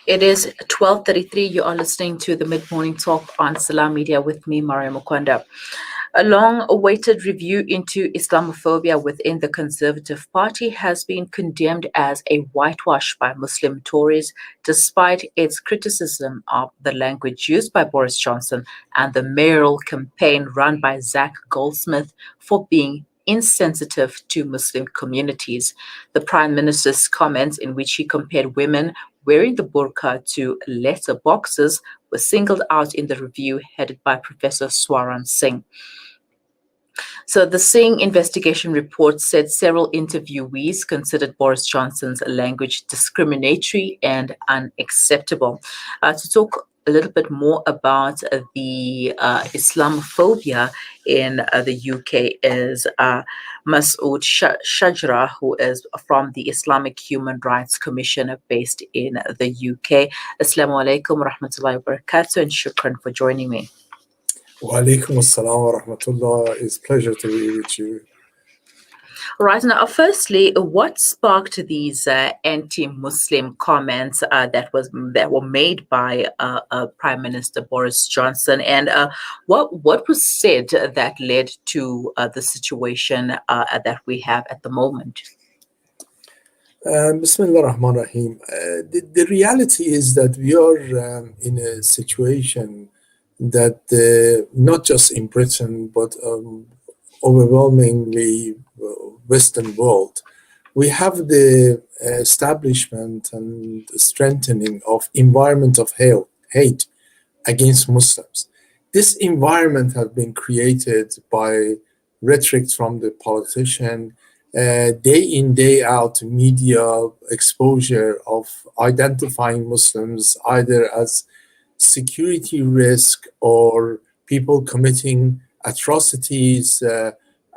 It is 12:33. You are listening to the Mid-Morning Talk on Salam Media with me, Maria Mukwanda. A long-awaited review into Islamophobia within the Conservative Party has been condemned as a whitewash by Muslim Tories, despite its criticism of the language used by Boris Johnson and the mayoral campaign run by Zach Goldsmith for being insensitive to Muslim communities. The Prime Minister's comments, in which he compared women wearing the burqa to letter boxes, were singled out in the review headed by Professor Swaran Singh. So the Singh investigation report said several interviewees considered Boris Johnson's language discriminatory and unacceptable. To talk a little bit more about the Islamophobia in the UK is Masoud Shajrah, who is from the Islamic Human Rights Commission based in the UK. Assalamu alaikum wa rahmatullahi wa barakatuh, and shukran for joining me. Wa alaikum assalam wa rahmatullah. It's a pleasure to be with you. Right. Now, firstly, what sparked these anti-Muslim comments that were made by Prime Minister Boris Johnson, and what was said that led to the situation that we have at the moment? Bismillah ar-Rahman ar-Rahim. The reality is that we are in a situation that not just in Britain, but overwhelmingly Western world, we have the establishment and strengthening of environment of hate against Muslims. This environment has been created by rhetoric from the politician, day in, day out media exposure of identifying Muslims either as security risk or people committing atrocities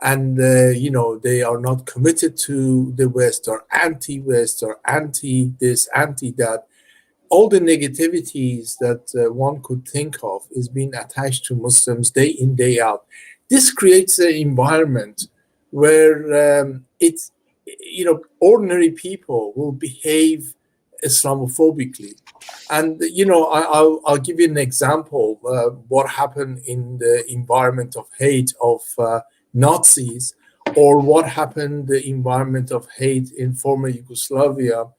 and they are not committed to the West or anti-West or anti-this, anti-that. All the negativities that one could think of is being attached to Muslims day in, day out. This creates an environment where ordinary people will behave Islamophobically. And, I'll give you an example what happened in the environment of hate of Nazis, or what happened the environment of hate in former Yugoslavia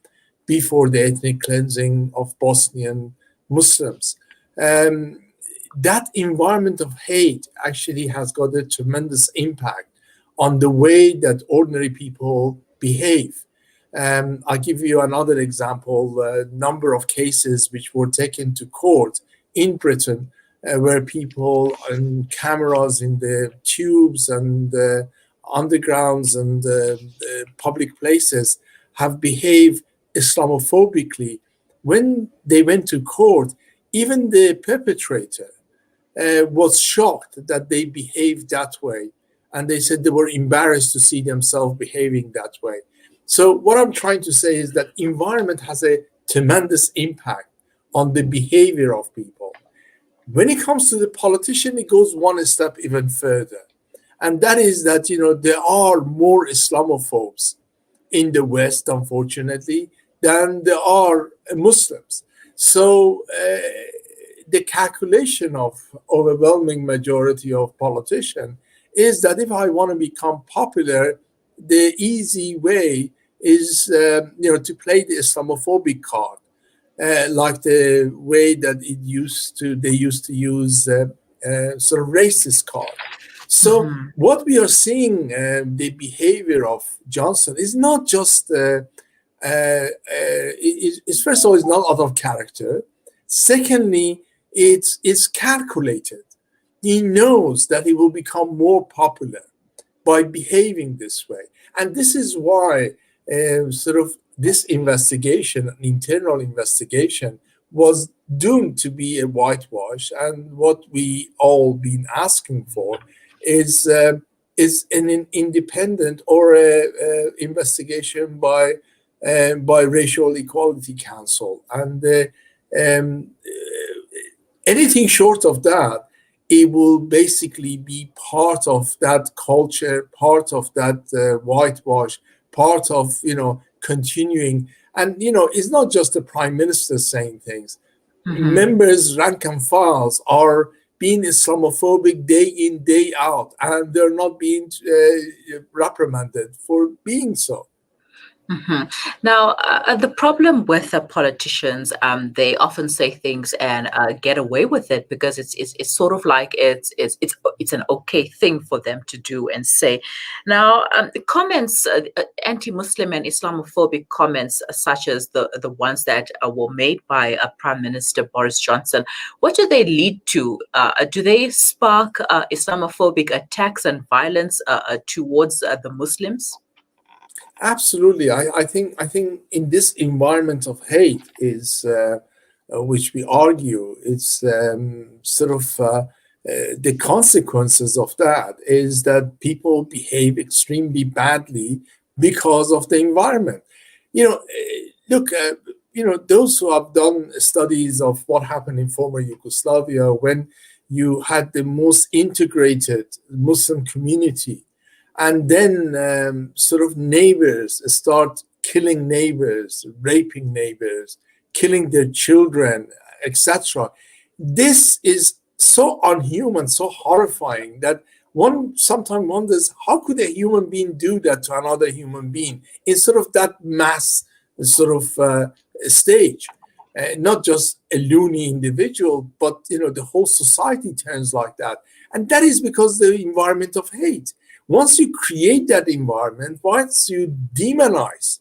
before the ethnic cleansing of Bosnian Muslims. That environment of hate actually has got a tremendous impact on the way that ordinary people behave. I'll give you another example, a number of cases which were taken to court in Britain where people and cameras in the tubes and undergrounds and public places have behaved Islamophobically. When they went to court, even the perpetrator was shocked that they behaved that way. And they said they were embarrassed to see themselves behaving that way. So what I'm trying to say is that environment has a tremendous impact on the behavior of people. When it comes to the politician, it goes one step even further. And that is that, there are more Islamophobes in the West, unfortunately, than there are Muslims. So the calculation of overwhelming majority of politicians is that if I want to become popular, the easy way is, to play the Islamophobic card, like the way that they used to use sort of racist card. So what we are seeing, the behavior of Johnson is not just, first of all, it's not out of character. Secondly, it's calculated. He knows that he will become more popular by behaving this way. And this is why this investigation, an internal investigation, was doomed to be a whitewash. And what we all been asking for is an independent or a investigation by Racial Equality Council. And anything short of that, it will basically be part of that culture, part of that whitewash, part of, continuing And, it's not just the prime minister saying things. Mm-hmm. Members, rank and files are being Islamophobic day in, day out, and they're not being reprimanded for being so. Mm-hmm. Now, the problem with politicians, they often say things and get away with it because it's sort of like it's an okay thing for them to do and say. Now, the comments, anti-Muslim and Islamophobic comments, such as the ones that were made by Prime Minister Boris Johnson, what do they lead to? Do they spark Islamophobic attacks and violence towards the Muslims? Absolutely, I think in this environment of hate is which we argue it's sort of the consequences of that is that people behave extremely badly because of the environment. Look, those who have done studies of what happened in former Yugoslavia when you had the most integrated Muslim community, and then sort of neighbors start killing neighbors, raping neighbors, killing their children, etc. This is so unhuman, so horrifying that one sometimes wonders how could a human being do that to another human being in sort of that mass sort of stage. Not just a loony individual, but the whole society turns like that, and that is because the environment of hate. Once you create that environment, once you demonize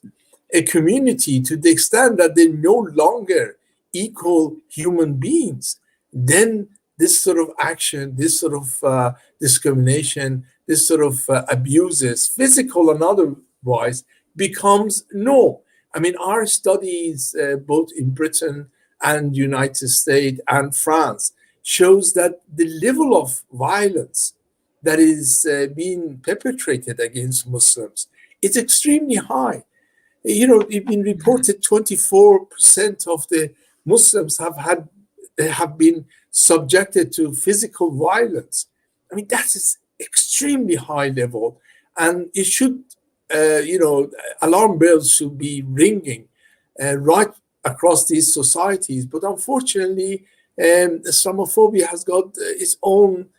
a community to the extent that they're no longer equal human beings, then this sort of action, this sort of discrimination, this sort of abuses, physical and otherwise, becomes norm. I mean, our studies, both in Britain and United States and France, shows that the level of violence that is being perpetrated against Muslims is extremely high. It's been reported 24% of the Muslims have been subjected to physical violence. I mean, that is extremely high level, and it should, alarm bells should be ringing right across these societies. But unfortunately, Islamophobia has got its own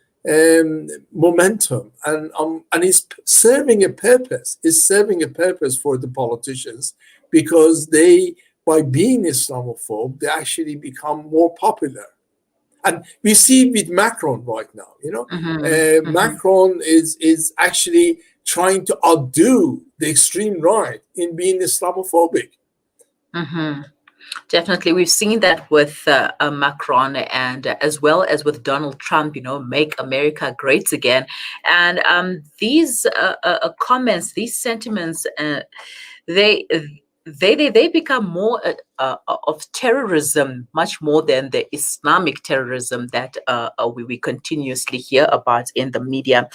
momentum, and is serving a purpose. Is serving a purpose for the politicians because they, by being Islamophobe, they actually become more popular. And we see with Macron right now. Macron is actually trying to outdo the extreme right in being Islamophobic. Mm-hmm. Definitely. We've seen that with Macron and as well as with Donald Trump, make America great again. And these comments, these sentiments, they become more of terrorism, much more than the Islamic terrorism that we continuously hear about in the media.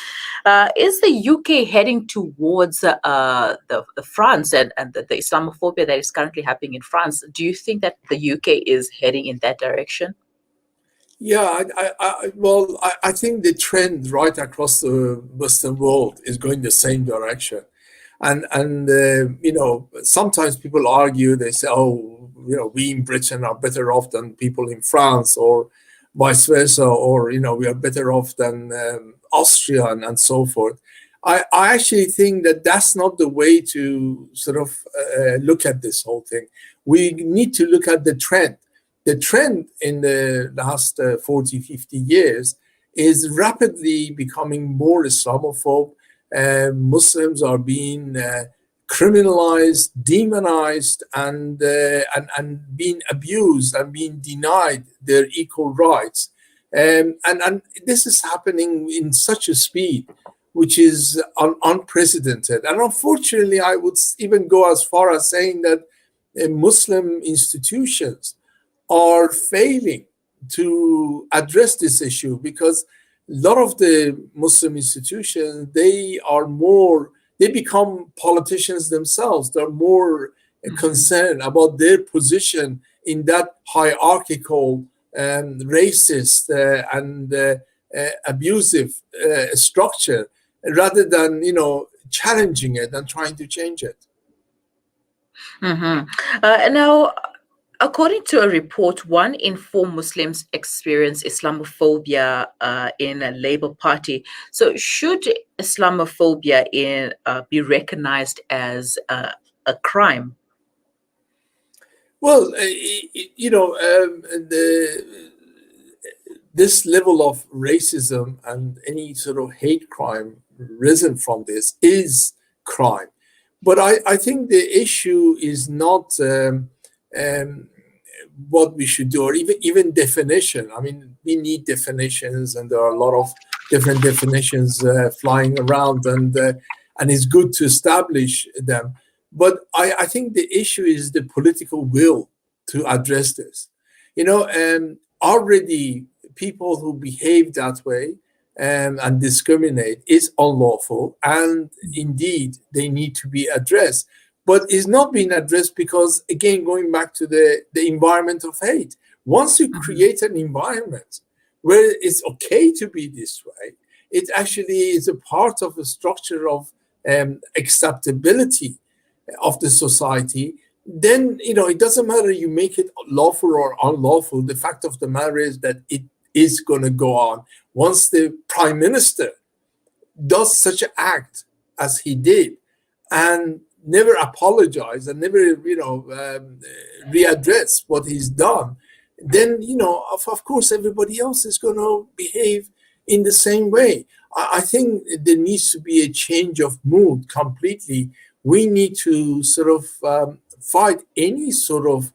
Is the UK heading towards the France and the Islamophobia that is currently happening in France? Do you think that the UK is heading in that direction? Yeah, I think the trend right across the Western world is going the same direction. And sometimes people argue, they say, oh, we in Britain are better off than people in France, or vice versa, or, we are better off than Austria and so forth. I actually think that that's not the way to sort of look at this whole thing. We need to look at the trend. The trend in the last 40, 50 years is rapidly becoming more Islamophobe. Muslims are being criminalized, demonized, and being abused and being denied their equal rights. And this is happening in such a speed, which is unprecedented. And unfortunately, I would even go as far as saying that Muslim institutions are failing to address this issue, because a lot of the Muslim institutions, they become politicians themselves. They're more concerned about their position in that hierarchical and racist and abusive structure, rather than challenging it and trying to change it. Now, according to a report, 1 in 4 Muslims experience Islamophobia in a Labour Party. So, should Islamophobia be recognized as a crime? Well, this level of racism and any sort of hate crime risen from this is crime. But I think the issue is not what we should do, or even definition. I mean, we need definitions, and there are a lot of different definitions flying around, and it's good to establish them. But I think the issue is the political will to address this. Already people who behave that way and discriminate is unlawful, and indeed they need to be addressed. But it's not being addressed because, again, going back to the environment of hate. Once you create an environment where it's okay to be this way, it actually is a part of a structure of acceptability of the society. Then, it doesn't matter you make it lawful or unlawful. The fact of the matter is that it is going to go on. Once the Prime Minister does such an act as he did and never apologize and never, readdress what he's done, then, of course, everybody else is going to behave in the same way. I think there needs to be a change of mood completely. We need to sort of fight any sort of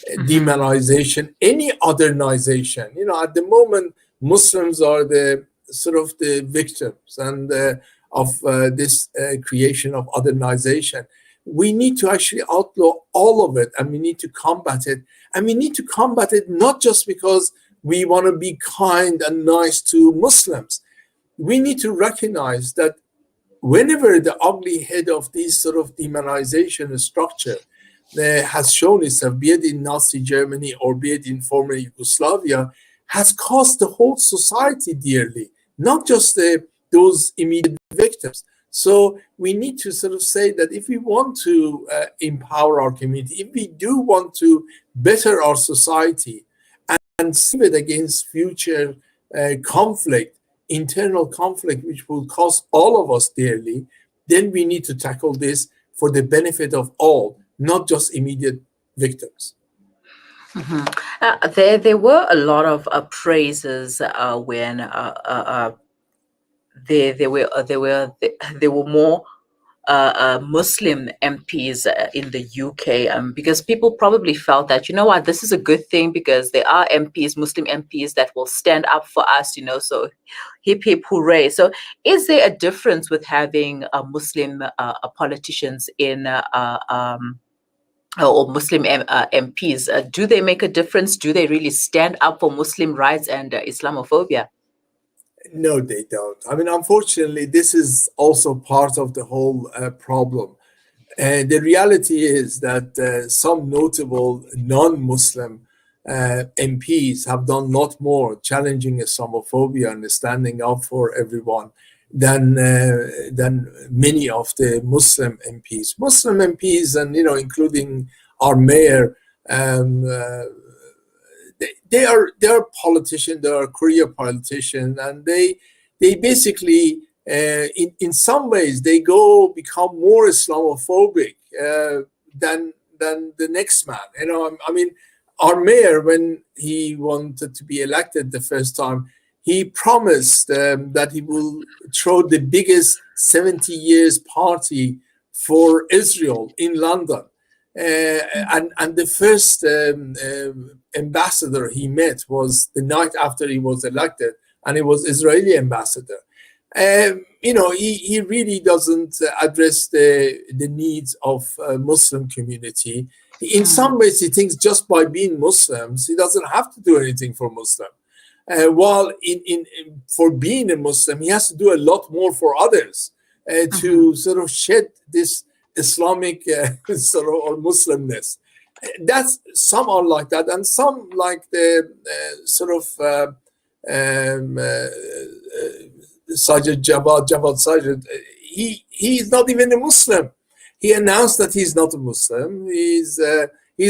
demonization, any othernization. At the moment, Muslims are the victims and of this creation of othernization. We need to actually outlaw all of it, and we need to combat it. And we need to combat it not just because we want to be kind and nice to Muslims. We need to recognize that whenever the ugly head of this sort of demonization structure has shown itself, be it in Nazi Germany or be it in former Yugoslavia, has cost the whole society dearly, not just those immediate victims. So we need to sort of say that if we want to empower our community, if we do want to better our society and save it against future conflict, internal conflict, which will cost all of us dearly, then we need to tackle this for the benefit of all, not just immediate victims. There were a lot of praises when there were more Muslim MPs in the UK, because people probably felt that, this is a good thing because there are Muslim MPs that will stand up for us, so hip hip hooray. So is there a difference with having Muslim politicians in or Muslim MPs? Do they make a difference? Do they really stand up for Muslim rights and Islamophobia? No, they don't. I mean, unfortunately, this is also part of the whole problem. The reality is that some notable non-Muslim MPs have done a lot more challenging Islamophobia and standing up for everyone than many of the Muslim MPs. Muslim MPs, and including our mayor, they are politicians, they are career politicians, and they basically in some ways they become more Islamophobic than the next man. I mean, our mayor, when he wanted to be elected the first time, he promised that he will throw the biggest 70 years party for Israel in London. And the first ambassador he met was the night after he was elected, and it was Israeli ambassador. He really doesn't address the needs of Muslim community. In some ways, he thinks just by being Muslims, he doesn't have to do anything for Muslim. While for being a Muslim, he has to do a lot more for others to sort of shed this Islamic sort of or Muslimness. That's some are like that, and some like the sort of Javad Sajid. He is not even a Muslim. He announced that he's not a Muslim. He's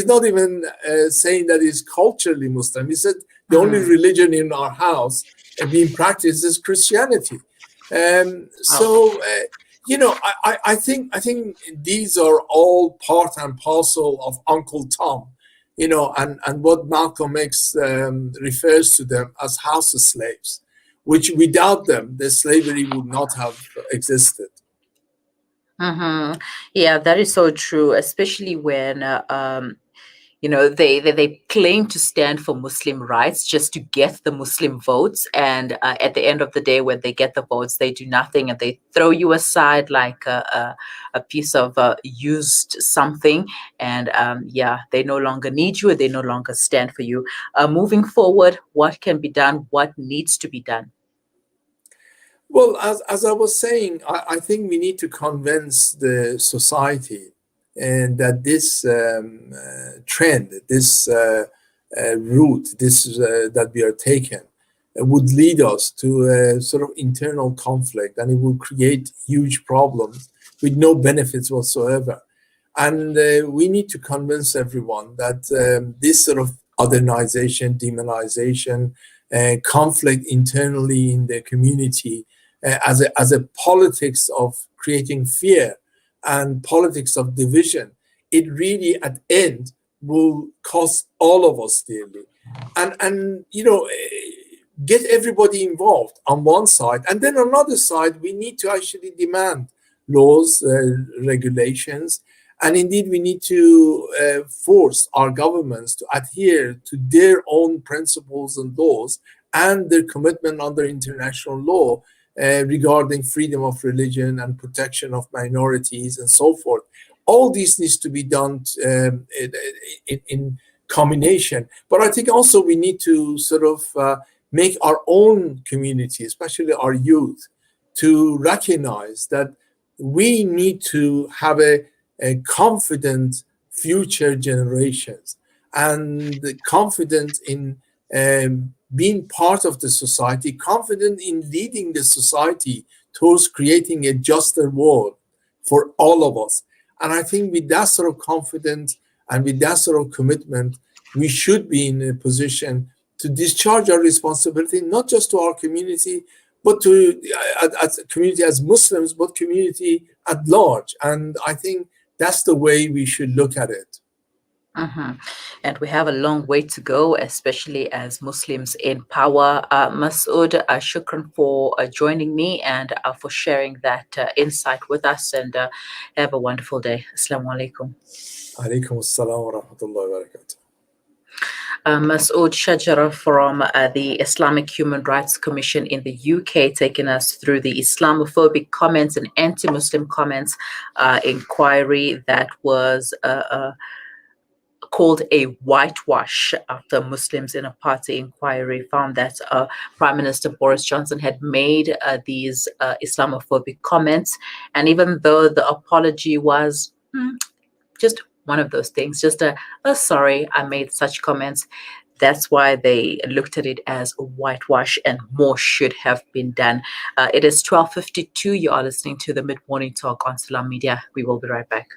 not even saying that he's culturally Muslim. He said the only religion in our house being practiced is Christianity. I think these are all part and parcel of Uncle Tom, and what Malcolm X refers to them as house slaves, which without them, the slavery would not have existed. Yeah, that is so true, especially when they claim to stand for Muslim rights just to get the Muslim votes, and at the end of the day, when they get the votes, they do nothing and they throw you aside like a piece of used something, and they no longer need you, they no longer stand for you. Moving forward, what can be done? What needs to be done? Well, as I was saying, I think we need to convince the society and that this trend, this route, that we are taking, would lead us to a sort of internal conflict, and it will create huge problems with no benefits whatsoever. And we need to convince everyone that this sort of othernization, demonization, conflict internally in the community, as a politics of creating fear and politics of division, it really at end will cost all of us dearly. And get everybody involved on one side, and then on another side, we need to actually demand laws, regulations, and indeed we need to force our governments to adhere to their own principles and laws and their commitment under international law regarding freedom of religion and protection of minorities and so forth. All this needs to be done in combination. But I think also we need to sort of make our own community, especially our youth, to recognize that we need to have a confident future generations and confident in being part of the society, confident in leading the society towards creating a juster world for all of us. And I think with that sort of confidence and with that sort of commitment, we should be in a position to discharge our responsibility, not just to our community, but to as a community as Muslims, but community at large. And I think that's the way we should look at it. And we have a long way to go, especially as Muslims in power. Masoud, shukran for joining me and for sharing that insight with us, and have a wonderful day. Assalamu alaikum. Alaikum assalam wa rahmatullahi wa barakatuh. Masoud Shajrah from the Islamic Human Rights Commission in the UK, taking us through the Islamophobic comments and anti-Muslim comments inquiry that was called a whitewash after Muslims in a party inquiry found that Prime Minister Boris Johnson had made these Islamophobic comments. And even though the apology was just one of those things, just a sorry, I made such comments, that's why they looked at it as a whitewash, and more should have been done. It is 12:52. You are listening to the Mid-Morning Talk on Salam Media. We will be right back.